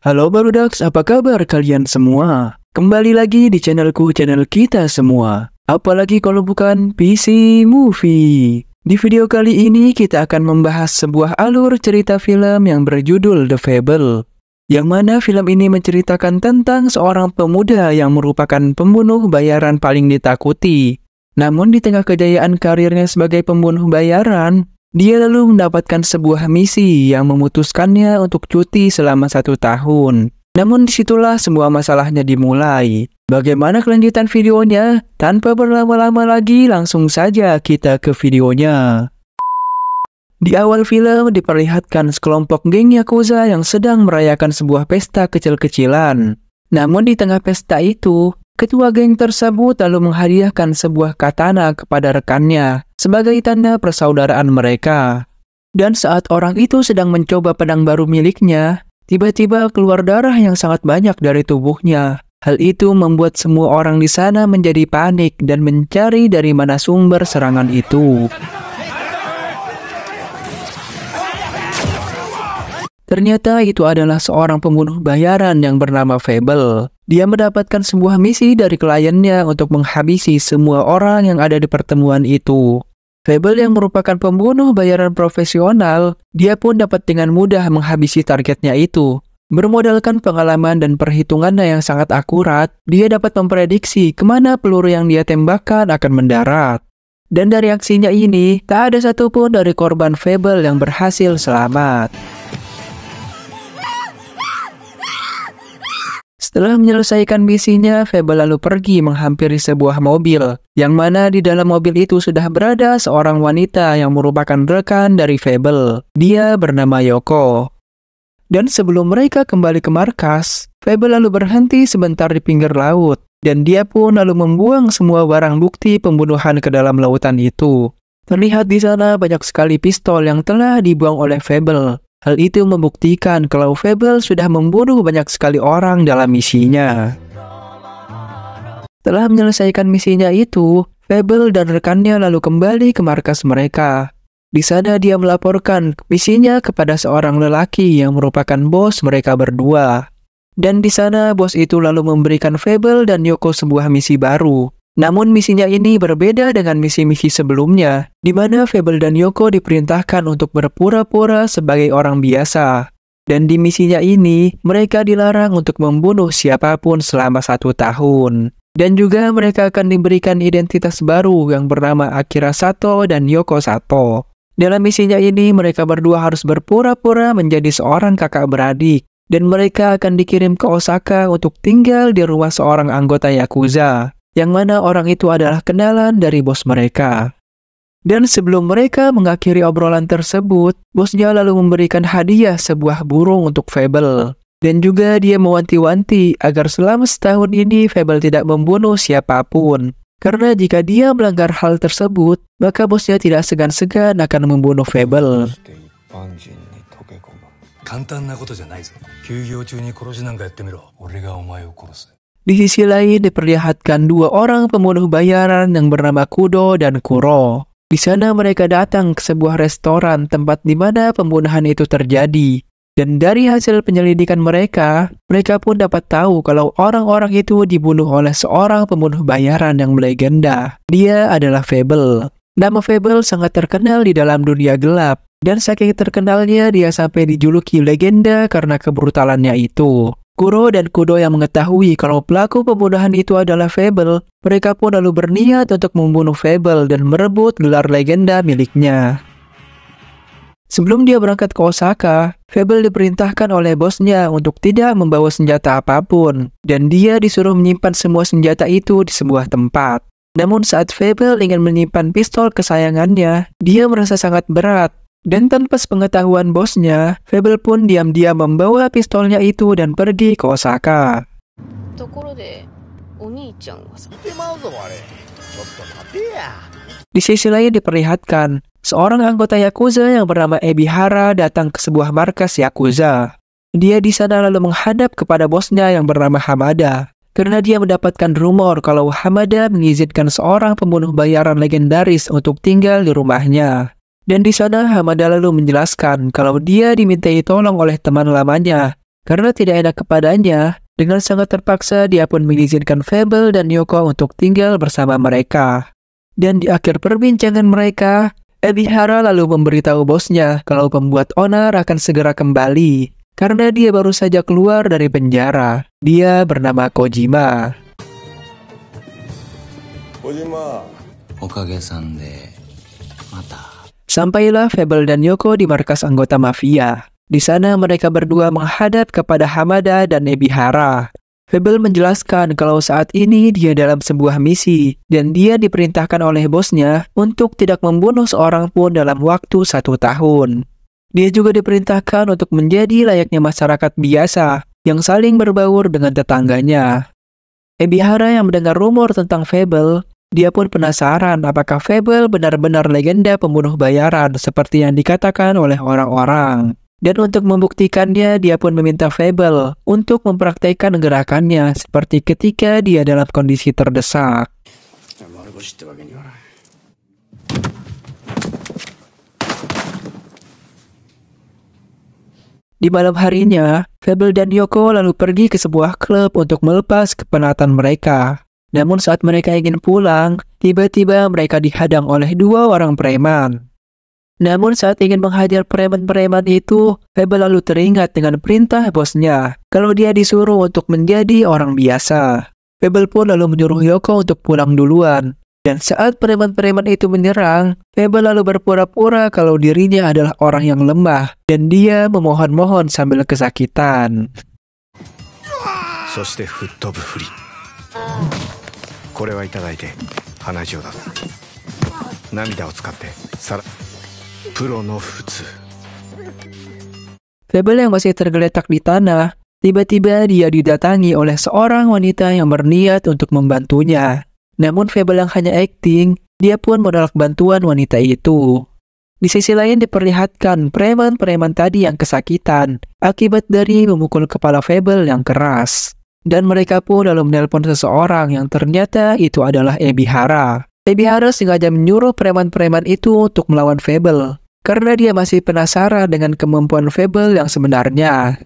Halo Barudax, apa kabar kalian semua? Kembali lagi di channelku, channel kita semua. Apalagi kalau bukan PC Movie. Di video kali ini kita akan membahas sebuah alur cerita film yang berjudul The Fable. Yang mana film ini menceritakan tentang seorang pemuda yang merupakan pembunuh bayaran paling ditakuti. Namun di tengah kejayaan karirnya sebagai pembunuh bayaran, dia lalu mendapatkan sebuah misi yang memutuskannya untuk cuti selama 1 tahun. Namun disitulah semua masalahnya dimulai. Bagaimana kelanjutan videonya? Tanpa berlama-lama lagi, langsung saja kita ke videonya. Di awal film diperlihatkan sekelompok geng Yakuza yang sedang merayakan sebuah pesta kecil-kecilan. Namun di tengah pesta itu, ketua geng tersebut lalu menghadiahkan sebuah katana kepada rekannya sebagai tanda persaudaraan mereka. Dan saat orang itu sedang mencoba pedang baru miliknya, tiba-tiba keluar darah yang sangat banyak dari tubuhnya. Hal itu membuat semua orang di sana menjadi panik dan mencari dari mana sumber serangan itu. Ternyata itu adalah seorang pembunuh bayaran yang bernama Fable. Dia mendapatkan sebuah misi dari kliennya untuk menghabisi semua orang yang ada di pertemuan itu. Fable yang merupakan pembunuh bayaran profesional, dia pun dapat dengan mudah menghabisi targetnya itu. Bermodalkan pengalaman dan perhitungannya yang sangat akurat, dia dapat memprediksi kemana peluru yang dia tembakkan akan mendarat. Dan dari aksinya ini, tak ada satupun dari korban Fable yang berhasil selamat. Setelah menyelesaikan misinya, Fable lalu pergi menghampiri sebuah mobil, yang mana di dalam mobil itu sudah berada seorang wanita yang merupakan rekan dari Fable. Dia bernama Yoko. Dan sebelum mereka kembali ke markas, Fable lalu berhenti sebentar di pinggir laut, dan dia pun lalu membuang semua barang bukti pembunuhan ke dalam lautan itu. Terlihat di sana banyak sekali pistol yang telah dibuang oleh Fable. Hal itu membuktikan kalau Fable sudah membunuh banyak sekali orang dalam misinya. Setelah menyelesaikan misinya itu, Fable dan rekannya lalu kembali ke markas mereka. Di sana dia melaporkan misinya kepada seorang lelaki yang merupakan bos mereka berdua. Dan di sana bos itu lalu memberikan Fable dan Yoko sebuah misi baru. Namun misinya ini berbeda dengan misi-misi sebelumnya, di mana Fable dan Yoko diperintahkan untuk berpura-pura sebagai orang biasa. Dan di misinya ini, mereka dilarang untuk membunuh siapapun selama 1 tahun. Dan juga mereka akan diberikan identitas baru yang bernama Akira Sato dan Yoko Sato. Dalam misinya ini, mereka berdua harus berpura-pura menjadi seorang kakak beradik. Dan mereka akan dikirim ke Osaka untuk tinggal di rumah seorang anggota Yakuza, yang mana orang itu adalah kenalan dari bos mereka. Dan sebelum mereka mengakhiri obrolan tersebut, bosnya lalu memberikan hadiah sebuah burung untuk Fable. Dan juga dia mewanti-wanti agar selama setahun ini Fable tidak membunuh siapapun. Karena jika dia melanggar hal tersebut, maka bosnya tidak segan-segan akan membunuh Fable. Di sisi lain diperlihatkan 2 orang pembunuh bayaran yang bernama Kudo dan Kuro. Di sana mereka datang ke sebuah restoran tempat di mana pembunuhan itu terjadi. Dan dari hasil penyelidikan mereka pun dapat tahu kalau orang-orang itu dibunuh oleh seorang pembunuh bayaran yang melegenda. Dia adalah Fable. Nama Fable sangat terkenal di dalam dunia gelap. Dan saking terkenalnya dia sampai dijuluki legenda karena kebrutalannya itu. Kuro dan Kudo yang mengetahui kalau pelaku pembunuhan itu adalah Fable, mereka pun lalu berniat untuk membunuh Fable dan merebut gelar legenda miliknya. Sebelum dia berangkat ke Osaka, Fable diperintahkan oleh bosnya untuk tidak membawa senjata apapun, dan dia disuruh menyimpan semua senjata itu di sebuah tempat. Namun saat Fable ingin menyimpan pistol kesayangannya, dia merasa sangat berat. Dan tanpa sepengetahuan bosnya, Fable pun diam-diam membawa pistolnya itu dan pergi ke Osaka. Di sisi lain diperlihatkan, seorang anggota Yakuza yang bernama Ebihara datang ke sebuah markas Yakuza. Dia di sana lalu menghadap kepada bosnya yang bernama Hamada, karena dia mendapatkan rumor kalau Hamada mengizinkan seorang pembunuh bayaran legendaris untuk tinggal di rumahnya. Dan di sana Hamada lalu menjelaskan kalau dia dimintai tolong oleh teman lamanya, karena tidak enak kepadanya. Dengan sangat terpaksa dia pun mengizinkan Fable dan Yoko untuk tinggal bersama mereka. Dan di akhir perbincangan mereka, Ebihara lalu memberitahu bosnya kalau pembuat onar akan segera kembali, karena dia baru saja keluar dari penjara. Dia bernama Kojima. Sampailah Fable dan Yoko di markas anggota mafia. Di sana mereka berdua menghadap kepada Hamada dan Ebihara. Fable menjelaskan kalau saat ini dia dalam sebuah misi, dan dia diperintahkan oleh bosnya untuk tidak membunuh seorang pun dalam waktu 1 tahun. Dia juga diperintahkan untuk menjadi layaknya masyarakat biasa yang saling berbaur dengan tetangganya. Ebihara yang mendengar rumor tentang Fable, dia pun penasaran apakah Fable benar-benar legenda pembunuh bayaran seperti yang dikatakan oleh orang-orang. Dan untuk membuktikannya, dia pun meminta Fable untuk mempraktekkan gerakannya seperti ketika dia dalam kondisi terdesak. Di malam harinya, Fable dan Yoko lalu pergi ke sebuah klub untuk melepas kepenatan mereka. Namun saat mereka ingin pulang, tiba-tiba mereka dihadang oleh 2 orang preman. Namun saat ingin menghajar preman-preman itu, Fable lalu teringat dengan perintah bosnya kalau dia disuruh untuk menjadi orang biasa. Fable pun lalu menyuruh Yoko untuk pulang duluan. Dan saat preman-preman itu menyerang, Fable lalu berpura-pura kalau dirinya adalah orang yang lemah dan dia memohon-mohon sambil kesakitan. Fable yang masih tergeletak di tanah, tiba-tiba dia didatangi oleh seorang wanita yang berniat untuk membantunya. Namun Fable yang hanya akting, dia pun menolak bantuan wanita itu. Di sisi lain diperlihatkan preman-preman tadi yang kesakitan akibat dari memukul kepala Fable yang keras. Dan mereka pun lalu menelpon seseorang yang ternyata itu adalah Ebihara. Ebihara sengaja menyuruh preman-preman itu untuk melawan Fable, karena dia masih penasaran dengan kemampuan Fable yang sebenarnya.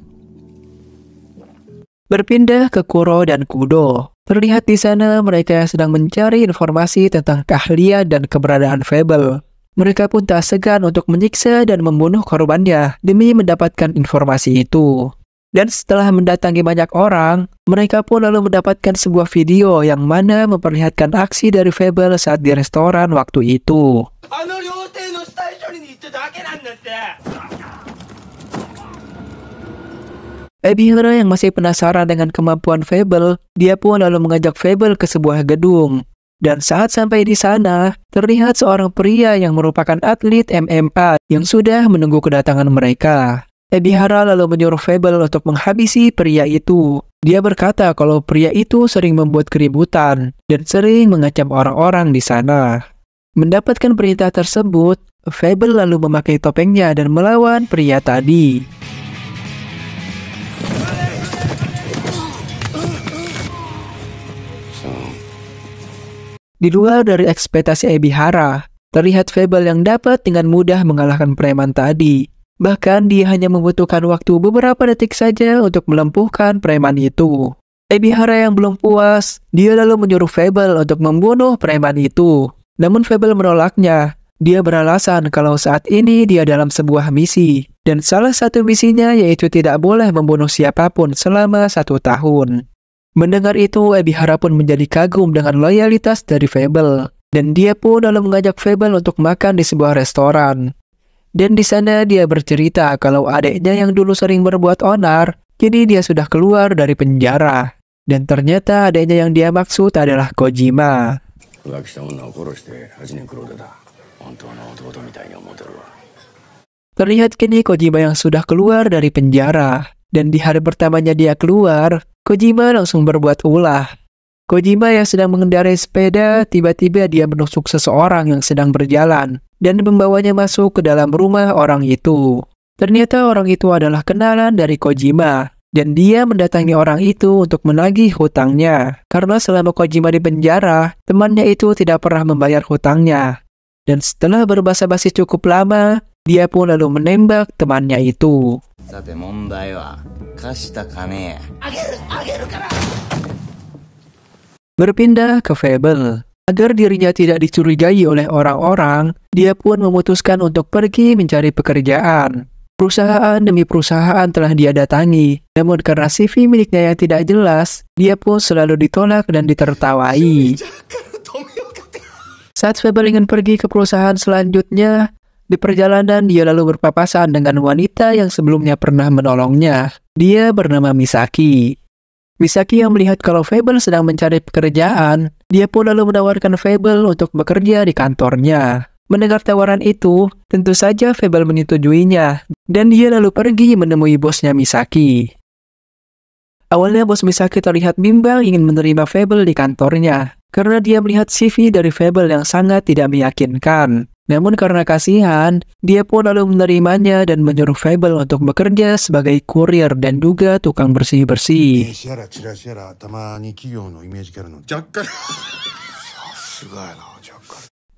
Berpindah ke Kuro dan Kudo. Terlihat di sana mereka sedang mencari informasi tentang keahlian dan keberadaan Fable. Mereka pun tak segan untuk menyiksa dan membunuh korbannya demi mendapatkan informasi itu. Dan setelah mendatangi banyak orang, mereka pun lalu mendapatkan sebuah video yang mana memperlihatkan aksi dari Fable saat di restoran waktu itu. Ebihara yang masih penasaran dengan kemampuan Fable, dia pun lalu mengajak Fable ke sebuah gedung. Dan saat sampai di sana, terlihat seorang pria yang merupakan atlet MMA yang sudah menunggu kedatangan mereka. Ebihara lalu menyuruh Fable untuk menghabisi pria itu. Dia berkata kalau pria itu sering membuat keributan dan sering mengancam orang-orang di sana. Mendapatkan perintah tersebut, Fable lalu memakai topengnya dan melawan pria tadi. Di luar dari ekspektasi Ebihara, terlihat Fable yang dapat dengan mudah mengalahkan preman tadi. Bahkan dia hanya membutuhkan waktu beberapa detik saja untuk melumpuhkan preman itu. Ebihara yang belum puas, dia lalu menyuruh Fable untuk membunuh preman itu. Namun Fable menolaknya. Dia beralasan kalau saat ini dia dalam sebuah misi. Dan salah satu misinya yaitu tidak boleh membunuh siapapun selama 1 tahun. Mendengar itu, Ebihara pun menjadi kagum dengan loyalitas dari Fable. Dan dia pun lalu mengajak Fable untuk makan di sebuah restoran. Dan di sana dia bercerita kalau adiknya yang dulu sering berbuat onar, kini dia sudah keluar dari penjara. Dan ternyata adiknya yang dia maksud adalah Kojima. Terlihat kini Kojima yang sudah keluar dari penjara. Dan di hari pertamanya dia keluar, Kojima langsung berbuat ulah. Kojima yang sedang mengendarai sepeda, tiba-tiba dia menusuk seseorang yang sedang berjalan dan membawanya masuk ke dalam rumah orang itu. Ternyata orang itu adalah kenalan dari Kojima, dan dia mendatangi orang itu untuk menagih hutangnya. Karena selama Kojima di penjara, temannya itu tidak pernah membayar hutangnya. Dan setelah berbasa-basi cukup lama, dia pun lalu menembak temannya itu. Berpindah ke Fable. Agar dirinya tidak dicurigai oleh orang-orang, dia pun memutuskan untuk pergi mencari pekerjaan. Perusahaan demi perusahaan telah dia datangi, namun karena CV miliknya yang tidak jelas, dia pun selalu ditolak dan ditertawai. Saat Fable ingin pergi ke perusahaan selanjutnya, di perjalanan dia lalu berpapasan dengan wanita yang sebelumnya pernah menolongnya. Dia bernama Misaki. Misaki yang melihat kalau Fable sedang mencari pekerjaan, dia pun lalu menawarkan Fable untuk bekerja di kantornya. Mendengar tawaran itu, tentu saja Fable menyetujuinya, dan dia lalu pergi menemui bosnya Misaki. Awalnya bos Misaki terlihat bimbang ingin menerima Fable di kantornya, karena dia melihat CV dari Fable yang sangat tidak meyakinkan. Namun karena kasihan, dia pun lalu menerimanya dan menyuruh Fable untuk bekerja sebagai kurir dan juga tukang bersih-bersih.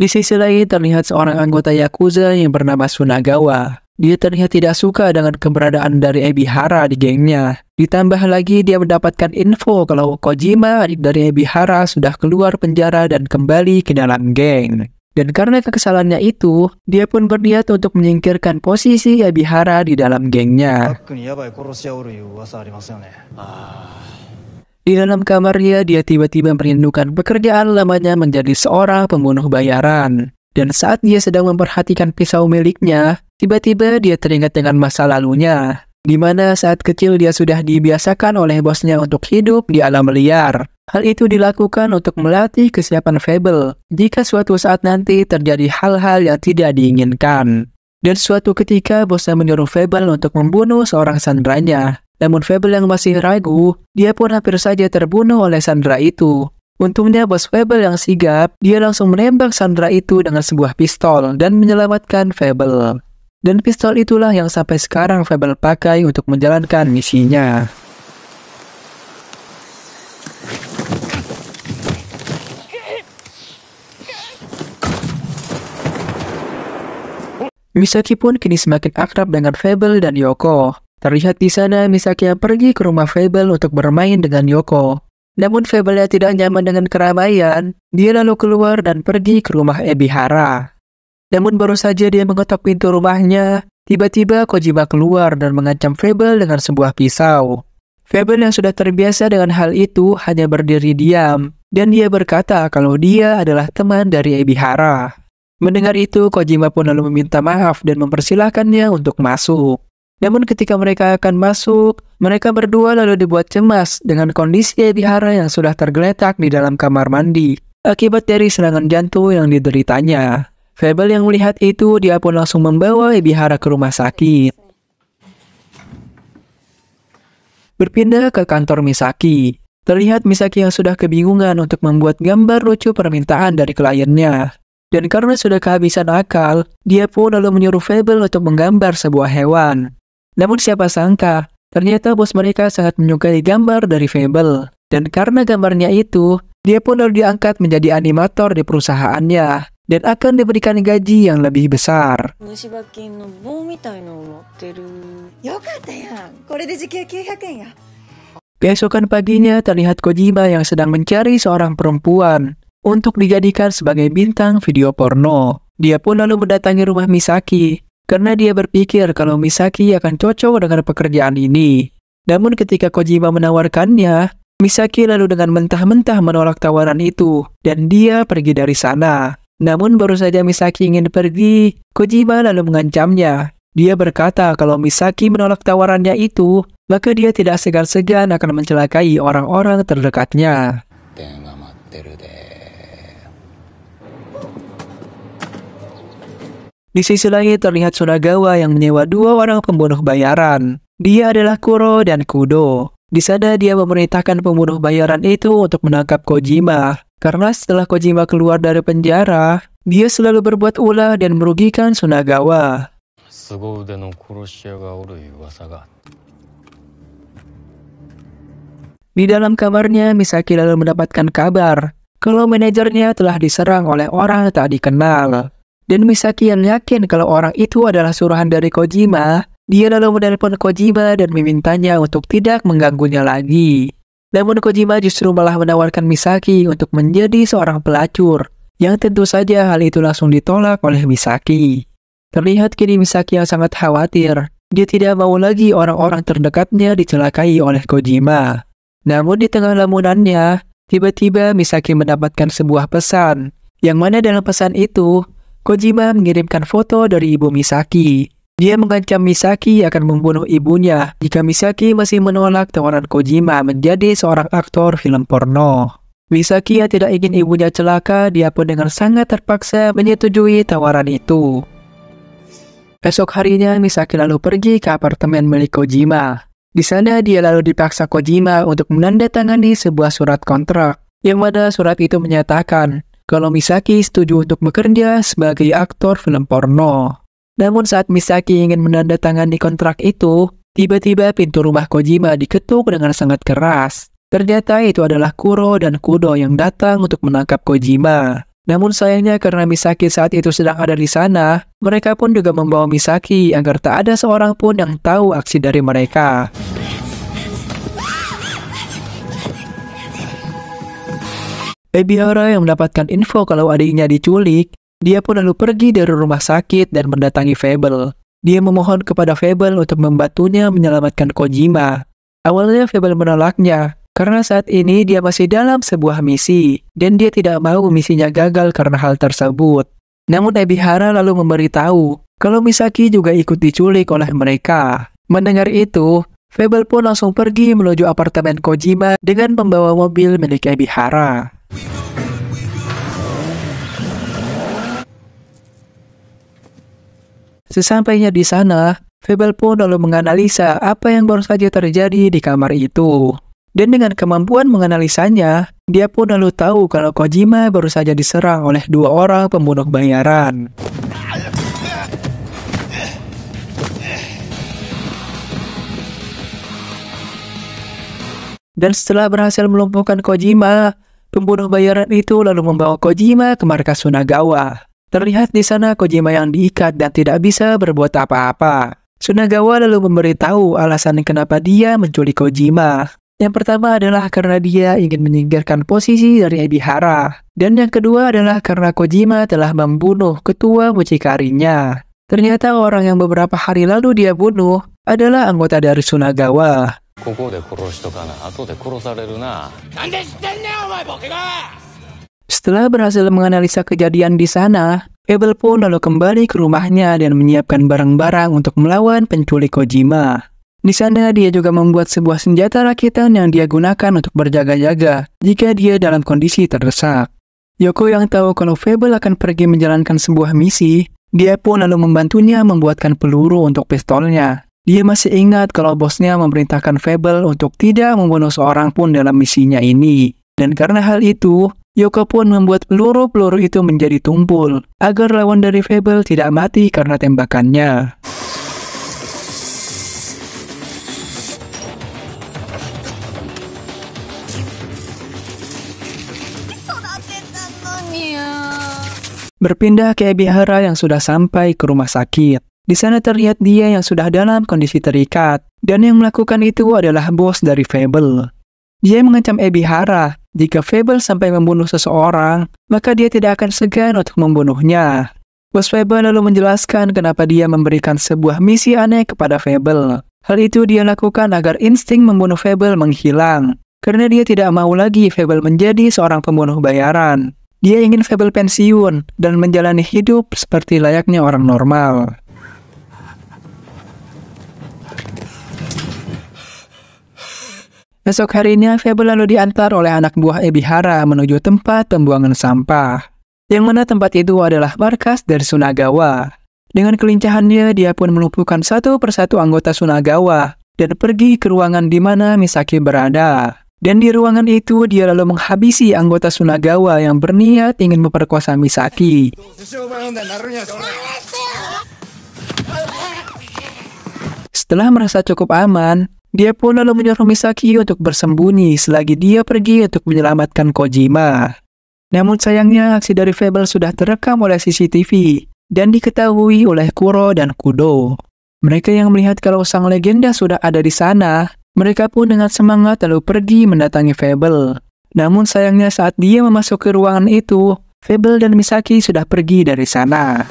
Di sisi lain terlihat seorang anggota Yakuza yang bernama Sunagawa. Dia terlihat tidak suka dengan keberadaan dari Ebihara di gengnya. Ditambah lagi dia mendapatkan info kalau Kojima, adik dari Ebihara, sudah keluar penjara dan kembali ke dalam geng. Dan karena kekesalannya itu, dia pun berniat untuk menyingkirkan posisi Ebihara di dalam gengnya. Di dalam kamarnya, dia tiba-tiba merindukan pekerjaan lamanya menjadi seorang pembunuh bayaran. Dan saat dia sedang memperhatikan pisau miliknya, tiba-tiba dia teringat dengan masa lalunya, di mana saat kecil dia sudah dibiasakan oleh bosnya untuk hidup di alam liar. Hal itu dilakukan untuk melatih kesiapan Fable jika suatu saat nanti terjadi hal-hal yang tidak diinginkan. Dan suatu ketika bosnya menyuruh Fable untuk membunuh seorang sandranya. Namun Fable yang masih ragu, dia pun hampir saja terbunuh oleh sandera itu. Untungnya bos Fable yang sigap, dia langsung menembak sandera itu dengan sebuah pistol dan menyelamatkan Fable. Dan pistol itulah yang sampai sekarang Fable pakai untuk menjalankan misinya. Misaki pun kini semakin akrab dengan Fable dan Yoko. Terlihat di sana Misaki yang pergi ke rumah Fable untuk bermain dengan Yoko. Namun Fable yang tidak nyaman dengan keramaian, dia lalu keluar dan pergi ke rumah Ebihara. Namun baru saja dia mengetok pintu rumahnya, tiba-tiba Kojima keluar dan mengancam Fable dengan sebuah pisau. Fable yang sudah terbiasa dengan hal itu hanya berdiri diam, dan dia berkata kalau dia adalah teman dari Ebihara. Mendengar itu, Kojima pun lalu meminta maaf dan mempersilahkannya untuk masuk. Namun ketika mereka akan masuk, mereka berdua lalu dibuat cemas dengan kondisi Ebihara yang sudah tergeletak di dalam kamar mandi akibat dari serangan jantung yang dideritanya. Fable yang melihat itu, dia pun langsung membawa Ebihara ke rumah sakit. Berpindah ke kantor Misaki. Terlihat Misaki yang sudah kebingungan untuk membuat gambar lucu permintaan dari kliennya. Dan karena sudah kehabisan akal, dia pun lalu menyuruh Fable untuk menggambar sebuah hewan. Namun siapa sangka, ternyata bos mereka sangat menyukai gambar dari Fable. Dan karena gambarnya itu, dia pun lalu diangkat menjadi animator di perusahaannya. Dan akan diberikan gaji yang lebih besar. Keesokan paginya terlihat Kojima yang sedang mencari seorang perempuan untuk dijadikan sebagai bintang video porno. Dia pun lalu mendatangi rumah Misaki, karena dia berpikir kalau Misaki akan cocok dengan pekerjaan ini. Namun ketika Kojima menawarkannya, Misaki lalu dengan mentah-mentah menolak tawaran itu, dan dia pergi dari sana. Namun baru saja Misaki ingin pergi, Kojima lalu mengancamnya. Dia berkata kalau Misaki menolak tawarannya itu, maka dia tidak segan-segan akan mencelakai orang-orang terdekatnya. Di sisi lain terlihat Sunagawa yang menyewa dua orang pembunuh bayaran. Dia adalah Kuro dan Kudo. Di sana dia memerintahkan pembunuh bayaran itu untuk menangkap Kojima. Karena setelah Kojima keluar dari penjara, dia selalu berbuat ulah dan merugikan Sunagawa. 凄腕の殺し屋がおる噂が。Di dalam kamarnya, Misaki lalu mendapatkan kabar kalau manajernya telah diserang oleh orang tak dikenal. Dan Misaki yang yakin kalau orang itu adalah suruhan dari Kojima, dia lalu menelpon Kojima dan memintanya untuk tidak mengganggunya lagi. Namun Kojima justru malah menawarkan Misaki untuk menjadi seorang pelacur, yang tentu saja hal itu langsung ditolak oleh Misaki. Terlihat kini Misaki yang sangat khawatir. Dia tidak mau lagi orang-orang terdekatnya dicelakai oleh Kojima. Namun di tengah lamunannya, tiba-tiba Misaki mendapatkan sebuah pesan, yang mana dalam pesan itu, Kojima mengirimkan foto dari ibu Misaki. Dia mengancam Misaki akan membunuh ibunya jika Misaki masih menolak tawaran Kojima menjadi seorang aktor film porno. Misaki yang tidak ingin ibunya celaka, dia pun dengan sangat terpaksa menyetujui tawaran itu. Esok harinya, Misaki lalu pergi ke apartemen milik Kojima. Di sana dia lalu dipaksa Kojima untuk menandatangani sebuah surat kontrak, yang mana surat itu menyatakan kalau Misaki setuju untuk bekerja sebagai aktor film porno. Namun saat Misaki ingin menandatangani kontrak itu, tiba-tiba pintu rumah Kojima diketuk dengan sangat keras. Ternyata itu adalah Kuro dan Kudo yang datang untuk menangkap Kojima. Namun sayangnya karena Misaki saat itu sedang ada di sana, mereka pun juga membawa Misaki agar tak ada seorang pun yang tahu aksi dari mereka. Ebihara yang mendapatkan info kalau adiknya diculik, dia pun lalu pergi dari rumah sakit dan mendatangi Fable. Dia memohon kepada Fable untuk membantunya menyelamatkan Kojima. Awalnya Fable menolaknya, karena saat ini dia masih dalam sebuah misi, dan dia tidak mau misinya gagal karena hal tersebut. Namun Ebihara lalu memberitahu kalau Misaki juga ikut diculik oleh mereka. Mendengar itu, Fable pun langsung pergi menuju apartemen Kojima dengan membawa mobil milik Ebihara. Sesampainya di sana, Fable pun lalu menganalisa apa yang baru saja terjadi di kamar itu. Dan dengan kemampuan menganalisanya, dia pun lalu tahu kalau Kojima baru saja diserang oleh dua orang pembunuh bayaran. Dan setelah berhasil melumpuhkan Kojima, pembunuh bayaran itu lalu membawa Kojima ke markas Sunagawa. Terlihat di sana Kojima yang diikat dan tidak bisa berbuat apa-apa. Sunagawa lalu memberitahu alasan kenapa dia menculik Kojima. Yang pertama adalah karena dia ingin menyingkirkan posisi dari Ebihara. Dan yang kedua adalah karena Kojima telah membunuh ketua mucikarinya. Ternyata orang yang beberapa hari lalu dia bunuh adalah anggota dari Sunagawa. Setelah berhasil menganalisa kejadian di sana, Fable pun lalu kembali ke rumahnya dan menyiapkan barang-barang untuk melawan penculik Kojima. Di sana dia juga membuat sebuah senjata rakitan yang dia gunakan untuk berjaga-jaga jika dia dalam kondisi terdesak. Yoko yang tahu kalau Fable akan pergi menjalankan sebuah misi, dia pun lalu membantunya membuatkan peluru untuk pistolnya. Dia masih ingat kalau bosnya memerintahkan Fable untuk tidak membunuh seorang pun dalam misinya ini. Dan karena hal itu, Yoko pun membuat peluru-peluru itu menjadi tumpul agar lawan dari Fable tidak mati karena tembakannya. Berpindah ke Ebihara yang sudah sampai ke rumah sakit. Di sana terlihat dia yang sudah dalam kondisi terikat, dan yang melakukan itu adalah bos dari Fable. Dia mengancam Ebihara, jika Fable sampai membunuh seseorang, maka dia tidak akan segan untuk membunuhnya. Bos Fable lalu menjelaskan kenapa dia memberikan sebuah misi aneh kepada Fable. Hal itu dia lakukan agar insting membunuh Fable menghilang, karena dia tidak mau lagi Fable menjadi seorang pembunuh bayaran. Dia ingin Fable pensiun dan menjalani hidup seperti layaknya orang normal. Esok harinya, Fable lalu diantar oleh anak buah Ebihara menuju tempat pembuangan sampah, yang mana tempat itu adalah markas dari Sunagawa. Dengan kelincahannya, dia pun melumpuhkan satu persatu anggota Sunagawa dan pergi ke ruangan di mana Misaki berada. Dan di ruangan itu, dia lalu menghabisi anggota Sunagawa yang berniat ingin memperkosa Misaki. Setelah merasa cukup aman, dia pun lalu menyuruh Misaki untuk bersembunyi selagi dia pergi untuk menyelamatkan Kojima. Namun sayangnya aksi dari Fable sudah terekam oleh CCTV dan diketahui oleh Kuro dan Kudo. Mereka yang melihat kalau sang legenda sudah ada di sana, mereka pun dengan semangat lalu pergi mendatangi Fable. Namun sayangnya saat dia memasuki ruangan itu, Fable dan Misaki sudah pergi dari sana.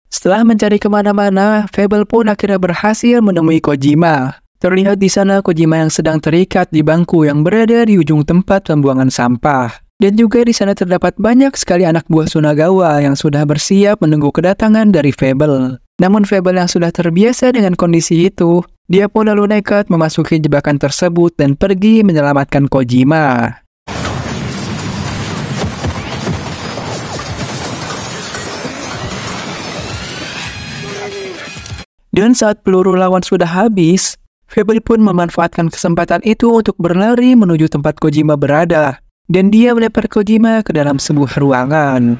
Setelah mencari kemana-mana, Fable pun akhirnya berhasil menemui Kojima. Terlihat di sana Kojima yang sedang terikat di bangku yang berada di ujung tempat pembuangan sampah. Dan juga di sana terdapat banyak sekali anak buah Sunagawa yang sudah bersiap menunggu kedatangan dari Fable. Namun Fable yang sudah terbiasa dengan kondisi itu, dia pun lalu nekat memasuki jebakan tersebut dan pergi menyelamatkan Kojima. Dan saat peluru lawan sudah habis, Fable pun memanfaatkan kesempatan itu untuk berlari menuju tempat Kojima berada, dan dia melempar Kojima ke dalam sebuah ruangan.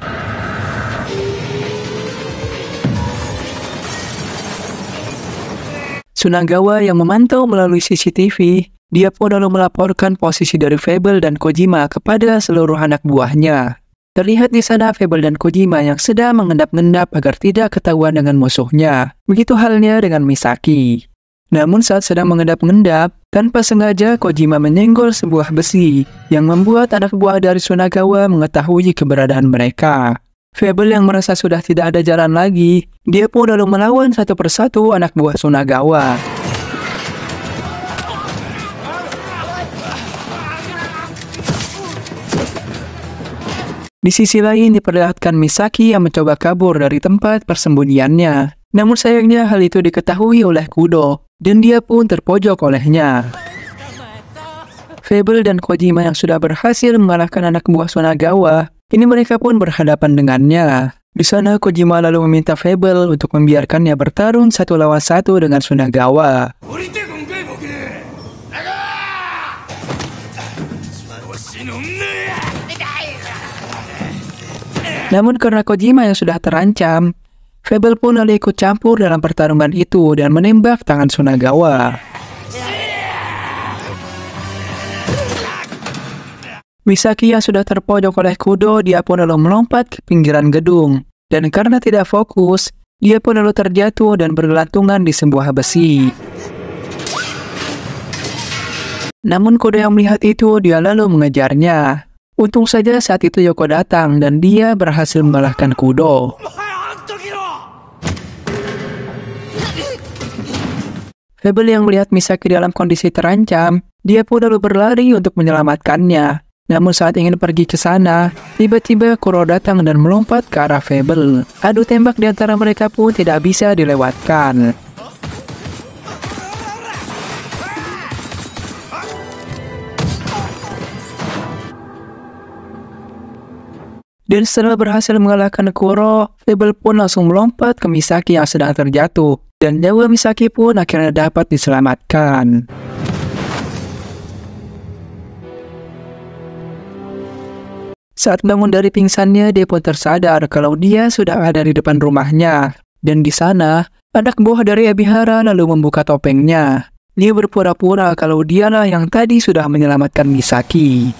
Sunagawa yang memantau melalui CCTV, dia pun lalu melaporkan posisi dari Fable dan Kojima kepada seluruh anak buahnya. Terlihat di sana Fable dan Kojima yang sedang mengendap-endap agar tidak ketahuan dengan musuhnya. Begitu halnya dengan Misaki. Namun saat sedang mengendap-endap, tanpa sengaja Kojima menyenggol sebuah besi yang membuat anak buah dari Sunagawa mengetahui keberadaan mereka. Fable yang merasa sudah tidak ada jalan lagi, dia pun lalu melawan satu persatu anak buah Sunagawa. Di sisi lain diperlihatkan Misaki yang mencoba kabur dari tempat persembunyiannya. Namun sayangnya hal itu diketahui oleh Kudo, dan dia pun terpojok olehnya. Fable dan Kojima yang sudah berhasil mengalahkan anak buah Sunagawa, kini mereka pun berhadapan dengannya. Di sana Kojima lalu meminta Fable untuk membiarkannya bertarung 1 lawan 1 dengan Sunagawa. Namun karena Kojima yang sudah terancam, Fable pun lalu ikut campur dalam pertarungan itu dan menembak tangan Sunagawa. Misaki yang sudah terpojok oleh Kudo, dia pun lalu melompat ke pinggiran gedung. Dan karena tidak fokus, dia pun lalu terjatuh dan bergelantungan di sebuah besi. Namun Kudo yang melihat itu, dia lalu mengejarnya. Untung saja saat itu Yoko datang dan dia berhasil mengalahkan Kudo. Fable yang melihat Misaki dalam kondisi terancam, dia pun lalu berlari untuk menyelamatkannya. Namun saat ingin pergi ke sana, tiba-tiba Kuro datang dan melompat ke arah Fable. Adu tembak di antara mereka pun tidak bisa dilewatkan. Dan setelah berhasil mengalahkan Kuro, Fable pun langsung melompat ke Misaki yang sedang terjatuh. Dan nyawa Misaki pun akhirnya dapat diselamatkan. Saat bangun dari pingsannya, dia pun tersadar kalau dia sudah ada di depan rumahnya. Dan di sana, anak buah dari Ebihara lalu membuka topengnya. Dia berpura-pura kalau dialah yang tadi sudah menyelamatkan Misaki.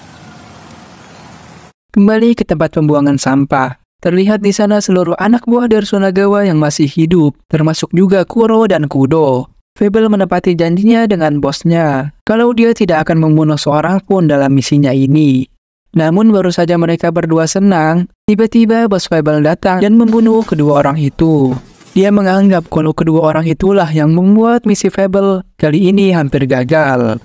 Kembali ke tempat pembuangan sampah. Terlihat di sana seluruh anak buah dari Sunagawa yang masih hidup, termasuk juga Kuro dan Kudo. Fable menepati janjinya dengan bosnya, kalau dia tidak akan membunuh seorang pun dalam misinya ini. Namun baru saja mereka berdua senang, tiba-tiba bos Fable datang dan membunuh kedua orang itu. Dia menganggap kalau kedua orang itulah yang membuat misi Fable kali ini hampir gagal.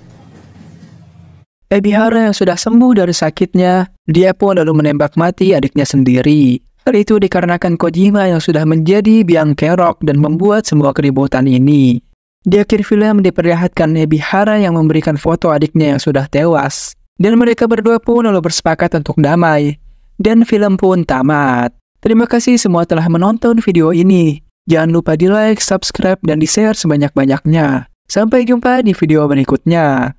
Ebihara yang sudah sembuh dari sakitnya, dia pun lalu menembak mati adiknya sendiri. Hal itu dikarenakan Kojima yang sudah menjadi biang kerok dan membuat semua keributan ini. Di akhir film diperlihatkan Ebihara yang memberikan foto adiknya yang sudah tewas. Dan mereka berdua pun lalu bersepakat untuk damai. Dan film pun tamat. Terima kasih semua telah menonton video ini. Jangan lupa di like, subscribe, dan di share sebanyak-banyaknya. Sampai jumpa di video berikutnya.